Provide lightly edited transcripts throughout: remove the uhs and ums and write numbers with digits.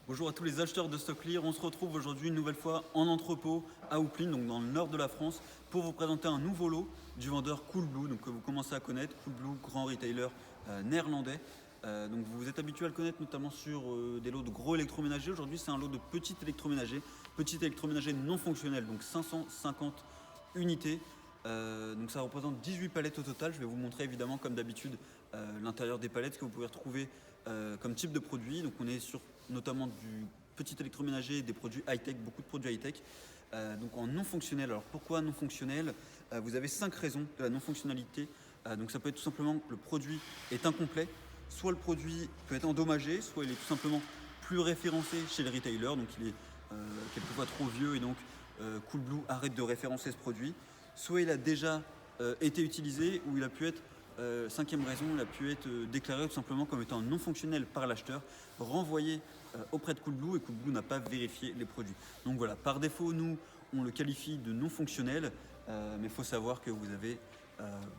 Bonjour à tous les acheteurs de StockClear, on se retrouve aujourd'hui une nouvelle fois en entrepôt à Houpline, donc dans le nord de la France, pour vous présenter un nouveau lot du vendeur Coolblue, donc que vous commencez à connaître, Coolblue, grand retailer néerlandais. Donc vous vous êtes habitué à le connaître notamment sur des lots de gros électroménagers. Aujourd'hui c'est un lot de petits électroménagers non fonctionnels, donc 550 unités. Donc ça représente 18 palettes au total. Je vais vous montrer évidemment comme d'habitude l'intérieur des palettes que vous pouvez retrouver comme type de produit. Donc on est sur notamment du petit électroménager, des produits high-tech, beaucoup de produits high-tech. Donc en non fonctionnel. Alors pourquoi non fonctionnel? Vous avez 5 raisons de la non fonctionnalité. Donc ça peut être tout simplement que le produit est incomplet, soit le produit peut être endommagé, soit il est tout simplement plus référencé chez le retailer, donc il est quelquefois trop vieux et donc Coolblue arrête de référencer ce produit. Soit il a déjà été utilisé ou il a pu être cinquième raison, il a pu être déclaré tout simplement comme étant non fonctionnel par l'acheteur, renvoyé auprès de Coolblue et Coolblue n'a pas vérifié les produits. Donc voilà, par défaut, nous, on le qualifie de non fonctionnel, mais il faut savoir que vous avez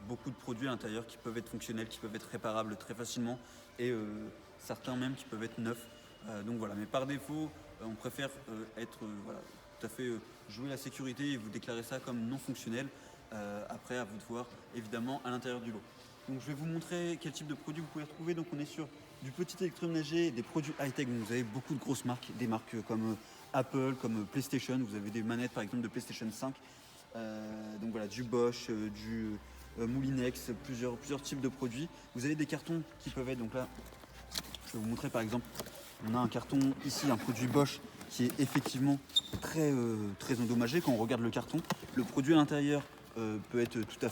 beaucoup de produits à l'intérieur qui peuvent être fonctionnels, qui peuvent être réparables très facilement et certains même qui peuvent être neufs. Donc voilà, mais par défaut, on préfère être voilà, tout à fait jouer la sécurité et vous déclarer ça comme non fonctionnel. Après, à vous de voir évidemment à l'intérieur du lot. Donc je vais vous montrer quel type de produit vous pouvez retrouver. Donc on est sur du petit électroménager, des produits high-tech. Vous avez beaucoup de grosses marques, des marques comme Apple, comme PlayStation. Vous avez des manettes par exemple de PlayStation 5. Donc voilà, du Bosch, du Moulinex, plusieurs types de produits. Vous avez des cartons qui peuvent être, donc là, je vais vous montrer par exemple, on a un carton ici, un produit Bosch qui est effectivement très endommagé. Quand on regarde le carton, le produit à l'intérieur peut être tout à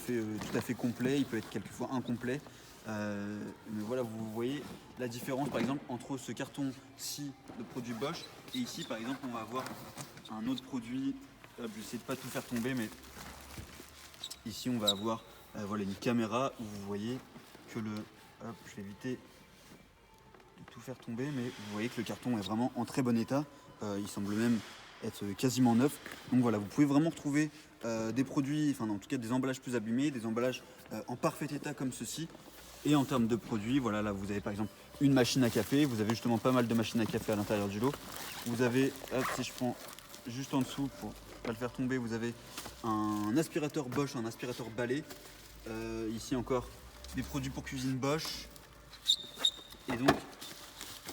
fait complet, il peut être quelquefois incomplet. Mais voilà, vous voyez la différence par exemple entre ce carton-ci de produit Bosch et ici par exemple on va avoir un autre produit. Je vais essayer de pas tout faire tomber, mais ici on va avoir voilà, une caméra où vous voyez que le... Hop, je vais éviter de tout faire tomber, mais vous voyez que le carton est vraiment en très bon état. Il semble même être quasiment neuf. Donc voilà, vous pouvez vraiment retrouver des produits, enfin en tout cas des emballages plus abîmés, des emballages en parfait état comme ceci. Et en termes de produits, voilà, là vous avez par exemple une machine à café. Vous avez justement pas mal de machines à café à l'intérieur du lot. Vous avez, hop, si je prends juste en dessous pour pas le faire tomber, vous avez un aspirateur Bosch, un aspirateur balai. Ici encore des produits pour cuisine Bosch. Et donc,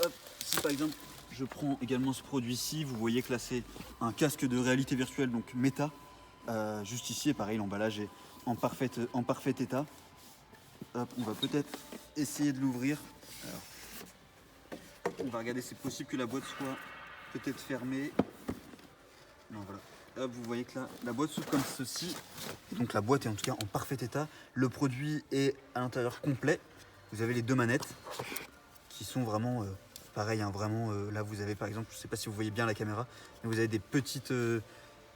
hop, si par exemple je prends également ce produit-ci, vous voyez que là c'est un casque de réalité virtuelle, donc Meta. Juste ici, et pareil, l'emballage est en parfait état. Hop, on va peut-être essayer de l'ouvrir. Alors, on va regarder, c'est possible que la boîte soit peut-être fermée. Non, voilà. Hop, vous voyez que là, la boîte s'ouvre comme ceci. Et donc la boîte est en tout cas en parfait état. Le produit est à l'intérieur complet. Vous avez les deux manettes qui sont vraiment pareil, hein, vraiment. Là, vous avez par exemple, je ne sais pas si vous voyez bien la caméra, mais vous avez des petites,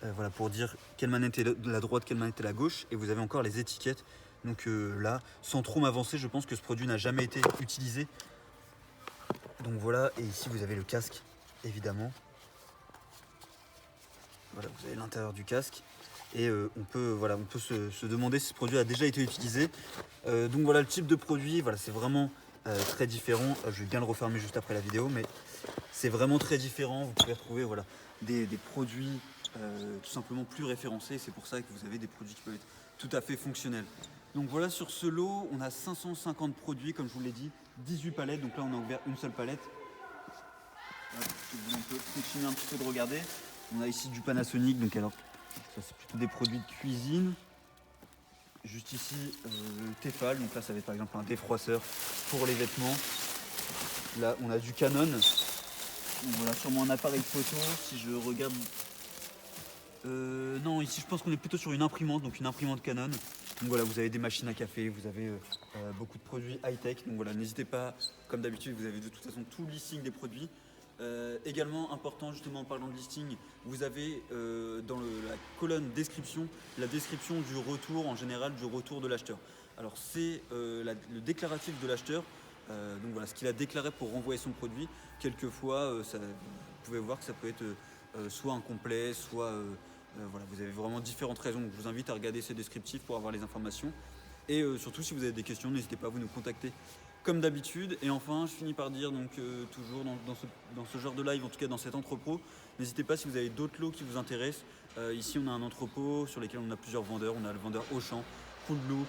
voilà, pour dire quelle manette est la droite, quelle manette est la gauche, et vous avez encore les étiquettes. Donc là, sans trop m'avancer, je pense que ce produit n'a jamais été utilisé. Donc voilà, et ici vous avez le casque, évidemment. Voilà, vous avez l'intérieur du casque. Et on peut se demander si ce produit a déjà été utilisé. Donc voilà le type de produit, voilà, c'est vraiment très différent. Je vais bien le refermer juste après la vidéo, mais c'est vraiment très différent. Vous pouvez retrouver voilà, des produits tout simplement plus référencés. C'est pour ça que vous avez des produits qui peuvent être tout à fait fonctionnels. Donc voilà, sur ce lot, on a 550 produits, comme je vous l'ai dit, 18 palettes. Donc là, on a ouvert une seule palette. On peut continuer un petit peu de regarder. On a ici du Panasonic, donc alors ça c'est plutôt des produits de cuisine. Juste ici le Tefal, donc là ça va être par exemple un défroisseur pour les vêtements. Là on a du Canon. Donc voilà, sûrement un appareil photo. Si je regarde. Non, ici je pense qu'on est plutôt sur une imprimante, donc une imprimante Canon. Donc voilà, vous avez des machines à café, vous avez beaucoup de produits high-tech. Donc voilà, n'hésitez pas, comme d'habitude, vous avez de toute façon tout le listing des produits. Également important justement en parlant de listing, vous avez dans la colonne description la description du retour en général, du retour de l'acheteur. Alors c'est le déclaratif de l'acheteur, donc voilà ce qu'il a déclaré pour renvoyer son produit. Quelquefois vous pouvez voir que ça peut être soit incomplet, soit voilà, vous avez vraiment différentes raisons. Donc je vous invite à regarder ces descriptifs pour avoir les informations. Et surtout si vous avez des questions, n'hésitez pas à vous nous contacter comme d'habitude. Et enfin, je finis par dire, donc toujours dans ce genre de live, en tout cas dans cet entrepôt, n'hésitez pas si vous avez d'autres lots qui vous intéressent. Ici, on a un entrepôt sur lequel on a plusieurs vendeurs. On a le vendeur Auchan, Coolblue,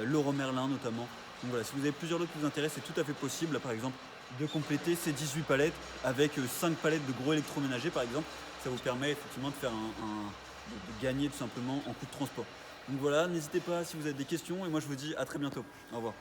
Leroy Merlin notamment. Donc voilà, si vous avez plusieurs lots qui vous intéressent, c'est tout à fait possible. Là, par exemple, de compléter ces 18 palettes avec 5 palettes de gros électroménagers, par exemple. Ça vous permet effectivement de faire de gagner tout simplement en coût de transport. Donc voilà, n'hésitez pas si vous avez des questions et moi je vous dis à très bientôt. Au revoir.